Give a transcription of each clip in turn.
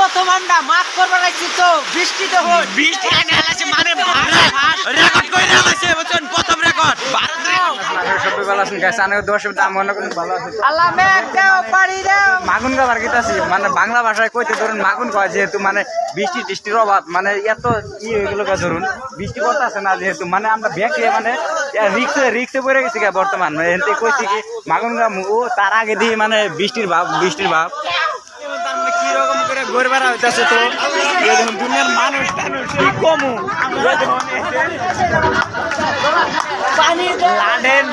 প্রথম আমরা মাছ করবার লাগছি তো বৃষ্টিতে হল বৃষ্টি আনে আলাছে মানে রেকর্ড কইরা আলাছে বুঝছেন প্রথম রেকর্ড ভারত রেকর্ড সবাই ভালো আছেন গাইস আনে 10 দাম মনে করেন ভালো আছে আল্লাহ মেঘ দাও পাড়ি দাও মাগুন গাবার গীতাছি মানে বাংলা ভাষায় কইতে ধরুন মাগুন কয় যেহেতু মানে বৃষ্টির অভাব মানে এত কি এগুলো ধরুন বৃষ্টি পড়তেছে না যেহেতু মানে আমরা ব্যাকে মানে রিক্সে পড়ে গেছি বর্তমান এতে কইছি কি মাগুন গা ও তার আগে দিয়ে মানে বৃষ্টির ভাব তার মানে কি রকম করে ঘুরে বেড়া হইতাছে তো দুনিয়ার মানুষ কমু পানি লাডেন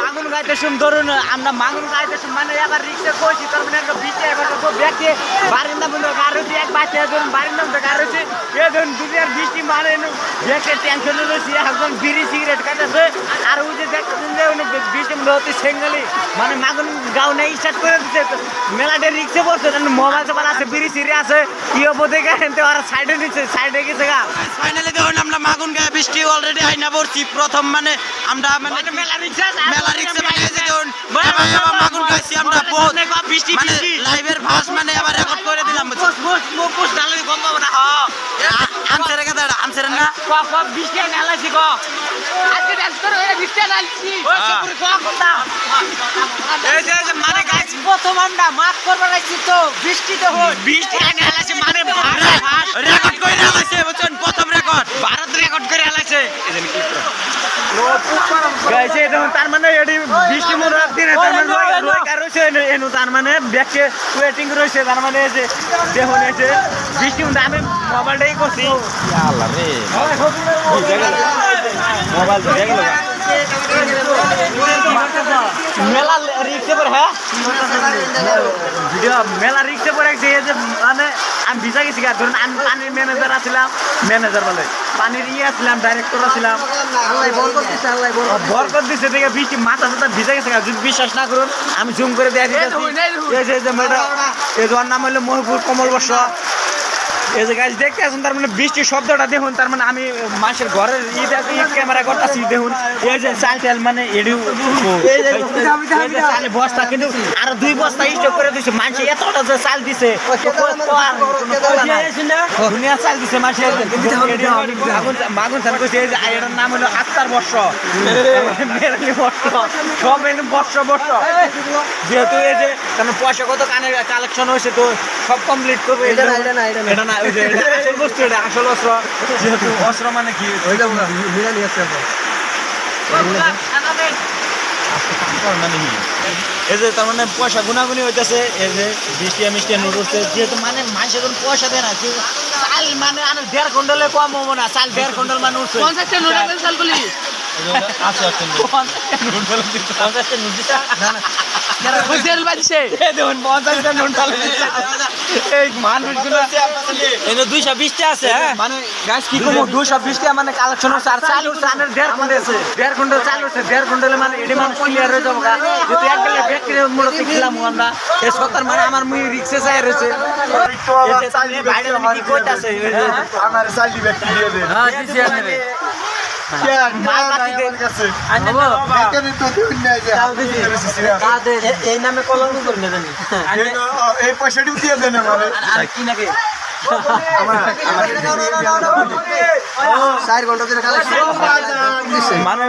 মাগুন গাইতে শুন ধরুন আমরা মাগুন গাইতে শুন মানে এবার রিক্সে কইছি তার মানে একটা বৃষ্টি এবার তো ব্যাকে বারিন্দা মধ্যে গাড়ি হচ্ছে এক বাচ্চা ধরুন বারিন্দা মধ্যে গাড়ি হচ্ছে এ ধরুন দুনিয়ার বৃষ্টি মানে ব্যাকে টেনশন রয়েছে একজন বিড়ি সিগারেট খাইতেছে আর ওই যে দেখতেছেন যে বৃষ্টির মধ্যে হচ্ছে সেঙ্গালি মানে মাগুন গাও নেই স্টার্ট করে দিচ্ছে মেলাটা রিক্সে পড়ছে মোবাইল সবার আছে বিড়ি সিরি আছে কি হবো দেখে ওরা সাইডে নিচ্ছে সাইডে গেছে গা ফাইনালি দেখুন আমরা মাগুন গায়ে বৃষ্টি অলরেডি আইনা পড়ছি প্রথম মানে আমরা মানে মেলা রিক্সা বানিয়েছি দেখুন মাগুন গাইছি আমরা বহুত বৃষ্টি লাইভের ফার্স্ট মানে আবার রেকর্ড করে দিলাম পোস্ট ডালে কম পাবো না আনসারে কথা আনসারে না বৃষ্টি নালাইছি ক আজকে ডান্স করে বৃষ্টি আনছি এই যে মানে গাইস প্রথম আমরা মাছ করবার লাগছি তো বৃষ্টিতে হল বৃষ্টি আনে আলাছে মানে রেকর্ড কইরা আলাছে বুঝছেন প্রথম রেকর্ড ভারত রেকর্ড করে আলাছে গাইস এই দেখুন তার মানে এডি বৃষ্টি মুরাত দিনে তার মানে রই কার রইছে এনু তার মানে ব্যাকে ওয়েটিং রইছে তার মানে এই যে দেখুন এই যে বৃষ্টি মধ্যে আমি মোবাইলটাই করছি আল্লাহ রে মোবাইল ধরে গেল মেলা রিক্সে পড়ে হ্যাঁ ভিডিও মেলা রিক্সে পড়ে গেছে এই যে মানে আমি ভিজা গেছি ধরুন আমি পানির ম্যানেজার আছিলাম ম্যানেজার বলে পানির আসছিলাম ডাইরেক্টর আছিলাম বরকত দিচ্ছে দেখে বৃষ্টি মাথা ভিজা গেছে যদি বিশ্বাস না করুন আমি জুম করে দেয়া দিতেছি এই যে মেয়েটা এই যে ওর নাম হলো মহিপুর কমল বর্ষ এই যে গাছ দেখতে আসুন তার মানে বৃষ্টির শব্দটা দেখুন তার মানে আমি মাসের ঘরের ঈদ ক্যামেরা করতেছি দেখুন এই যে চাল টাল মানে বস্তা কিন্তু আরো 2 বস্তা স্টক করে দিচ্ছে মানুষ এতটা যে চাল দিছে দুনিয়া চাল দিছে মানুষের মাগুন চাল করছে এই যে এটার নাম হলো আক্তার বর্ষ মেরালি বর্ষ সব বর্ষ যেহেতু এই যে কারণ পয়সা কত কানের কালেকশন হয়েছে তো সব কমপ্লিট করবে এটা না আসল বস্তু এটা আসল অস্ত্র যেহেতু অস্ত্র মানে কি এই যে তার মানে পয়সা গুনাগুনি হইতেছে এই যে বৃষ্টি মিষ্টি নুডলস যেহেতু মানে মানুষের কোনো পয়সা দেয় না চাল মানে আর 1.5 কুইন্টালে কম হবো না চাল 1.5 কুইন্টাল মানে উঠছে 50টা নুডলস চালগুলি মানুষগুলো 220টা আছে মানে গাছ কি কম 220টা মানে কালেকশন হচ্ছে আর চাল উঠছে 1.5 কুইন্টাল চাল উঠছে 1.5 কুইন্টাল মানে এডি মানুষ ক্লিয়ার হয়ে যাবো যেহেতু এক গেলে ব্যাকটেরিয়া মূলত খেলাম আমরা এই সত্তর মানে আমার মুই রিক্সে চাই রয়েছে আমার চাইলি ব্যাকটেরিয়া দেন হ্যাঁ দিছি আমি এই নামে কলঙ্ক করি না জানি এই পয়সাটি দিয়ে দেন আমার কি নাকি 4 ঘন্টা ধরে কালেকশন মানে